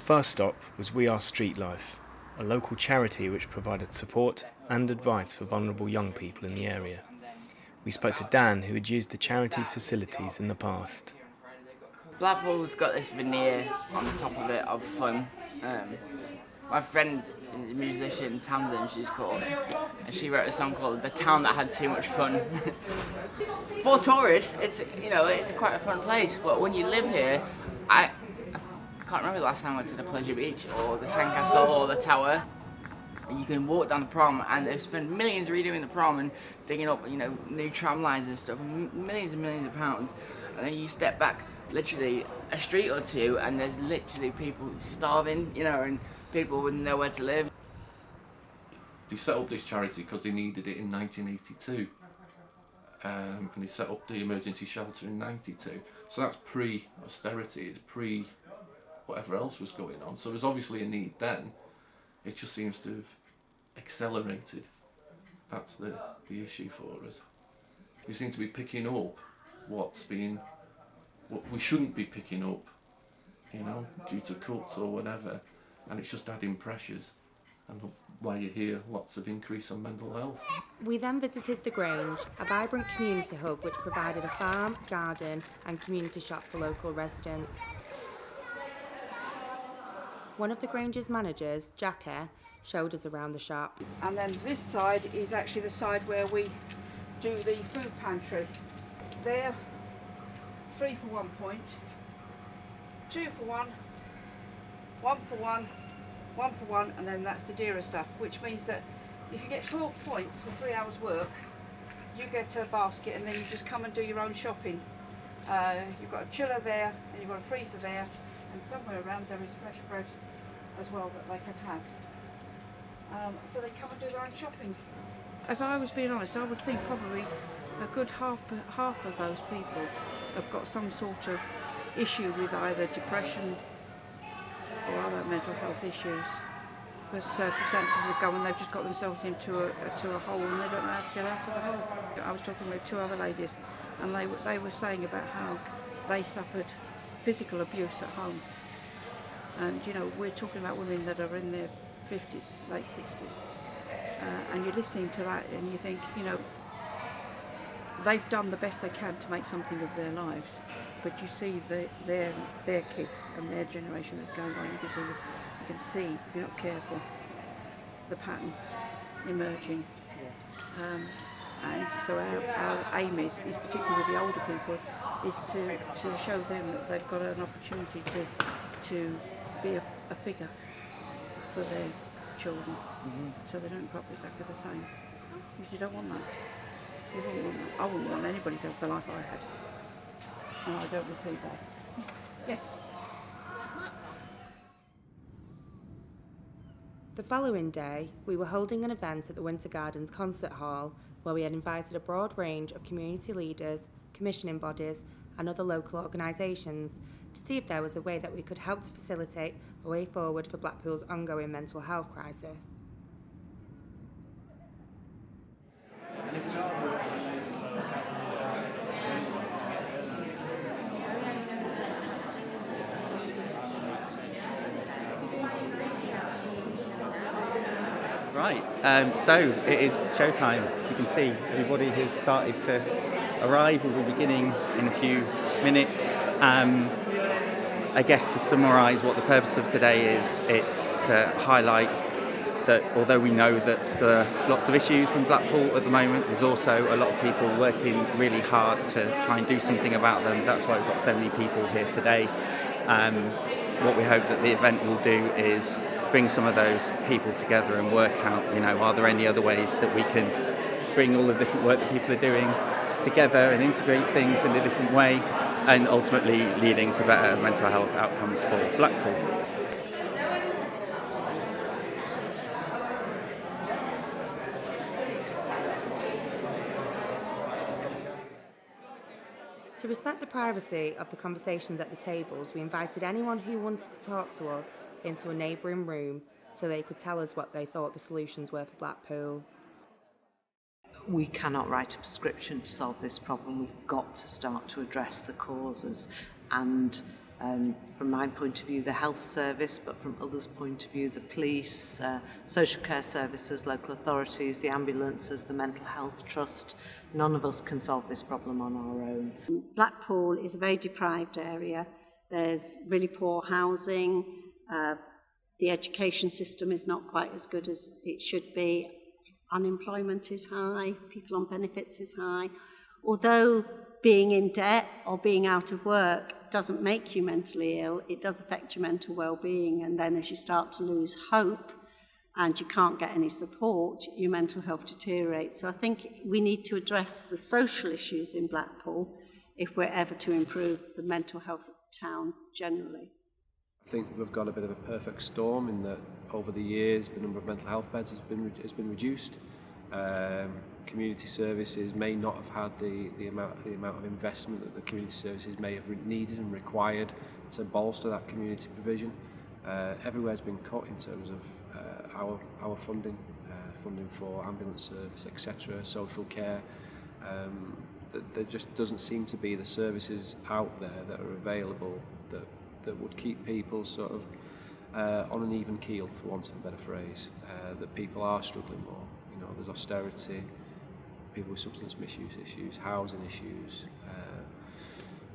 first stop was We Are Street Life, a local charity which provided support and advice for vulnerable young people in the area. We spoke to Dan, who had used the charity's facilities in the past. Blackpool's got this veneer on the top of it of fun. My friend is a musician, Tamsin she's called, and she wrote a song called The Town That Had Too Much Fun. For tourists, it's quite a fun place, but when you live here, I can't remember the last time I went to the Pleasure Beach or the Sandcastle or the Tower. And you can walk down the prom, and they've spent millions redoing the prom and digging up, new tram lines and stuff, millions and millions of pounds. And then you step back literally a street or two, and there's literally people starving, and people with nowhere to live. They set up this charity because they needed it in 1982, and they set up the emergency shelter in 92. So that's pre-austerity, it's pre whatever else was going on. So there's obviously a need then. It just seems to have accelerated. That's the issue for us. We seem to be picking up what we shouldn't be picking up, due to cuts or whatever, and it's just adding pressures. And why you hear lots of increase on mental health. We then visited the Grange, a vibrant community hub which provided a farm, garden and community shop for local residents. One of the Grange's managers, Jackie, showed us around the shop. And then this side is actually the side where we do the food pantry. There, 3 for 1 point, 2 for 1, 1 for 1, 1 for 1, and then that's the dearer stuff, which means that if you get 12 points for 3 hours work, you get a basket and then you just come and do your own shopping. You've got a chiller there and you've got a freezer there, and somewhere around there is fresh bread as well that they can have. So they come and do their own shopping. If I was being honest, I would think probably a good half of those people have got some sort of issue with either depression or other mental health issues. Because circumstances have gone and they've just got themselves into a hole and they don't know how to get out of the hole. I was talking with 2 other ladies, and they were saying about how they suffered physical abuse at home. And we're talking about women that are in their 50s, late 60s, and you're listening to that and you think, they've done the best they can to make something of their lives, but you see their kids and their generation that's going on. You can see if you're not careful the pattern emerging. And so our aim is particularly with the older people, is to show them that they've got an opportunity to be a figure for their children, so they don't grow up exactly the same. Because you don't want that. You wouldn't want that. I wouldn't want anybody to have the life I had, and I don't repeat that. Yes. The following day, we were holding an event at the Winter Gardens Concert Hall where we had invited a broad range of community leaders, commissioning bodies and other local organisations to see if there was a way that we could help to facilitate a way forward for Blackpool's ongoing mental health crisis. Right, so it is showtime. You can see everybody has started to arrive. We'll be beginning in a few minutes. I guess to summarise what the purpose of today is, it's to highlight that although we know that there are lots of issues in Blackpool at the moment, there's also a lot of people working really hard to try and do something about them. That's why we've got so many people here today. What we hope that the event will do is bring some of those people together and work out, are there any other ways that we can bring all the different work that people are doing together and integrate things in a different way, and ultimately leading to better mental health outcomes for Blackpool. To respect the privacy of the conversations at the tables, we invited anyone who wanted to talk to us into a neighbouring room so they could tell us what they thought the solutions were for Blackpool. We cannot write a prescription to solve this problem. We've got to start to address the causes, and From my point of view, the health service, but from others' point of view, the police, social care services, local authorities, the ambulances, the mental health trust. None of us can solve this problem on our own. Blackpool is a very deprived area. There's really poor housing. The education system is not quite as good as it should be. Unemployment is high. People on benefits is high. Although being in debt or being out of work doesn't make you mentally ill, it does affect your mental well-being, and then as you start to lose hope and you can't get any support, your mental health deteriorates. So I think we need to address the social issues in Blackpool if we're ever to improve the mental health of the town generally. I think we've got a bit of a perfect storm in that over the years the number of mental health beds has been reduced. Community services may not have had the amount of investment that the community services may have needed and required to bolster that community provision. Everywhere's been cut in terms of our funding for ambulance service, etc., social care. There just doesn't seem to be the services out there that are available that would keep people sort of on an even keel, for want of a better phrase. That people are struggling more. You know, there's austerity, people with substance misuse issues, housing issues,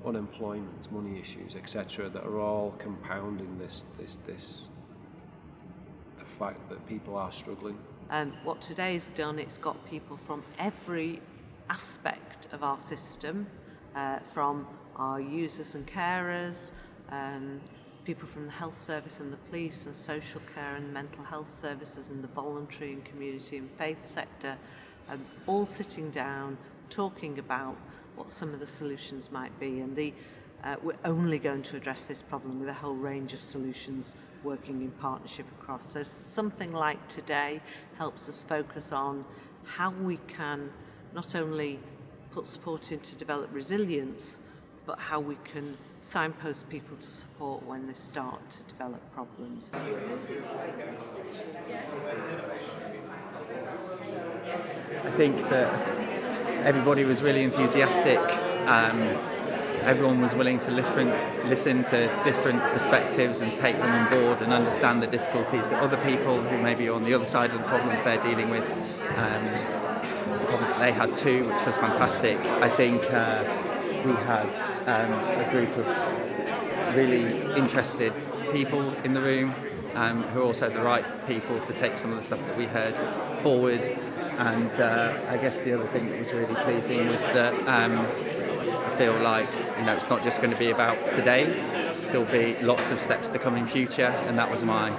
unemployment, money issues, etc., that are all compounding the fact that people are struggling. What today's done, it's got people from every aspect of our system, from our users and carers, people from the health service and the police and social care and mental health services and the voluntary and community and faith sector, all sitting down, talking about what some of the solutions might be. And we're only going to address this problem with a whole range of solutions working in partnership across. So something like today helps us focus on how we can not only put support in to develop resilience, but how we can signpost people to support when they start to develop problems. I think that everybody was really enthusiastic. Everyone was willing to listen to different perspectives and take them on board and understand the difficulties that other people who maybe are on the other side of the problems they're dealing with, the problems that they had too, which was fantastic. I think we had a group of really interested people in the room who are also the right people to take some of the stuff that we heard forward. And I guess the other thing that was really pleasing was that I feel like, you know, it's not just going to be about today. There'll be lots of steps to come in future, and that was my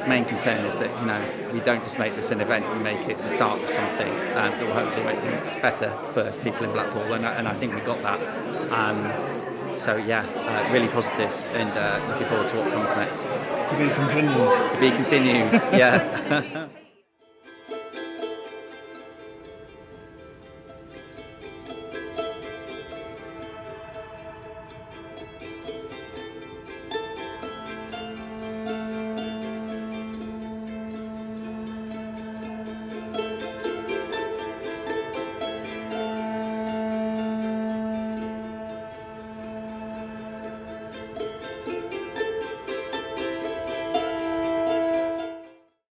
main concern, is that, you know, we don't just make this an event, we make it the start of something that will hopefully make things better for people in Blackpool, and I think we got that. So yeah, really positive, and looking forward to what comes next. To be continued. To be continued, yeah.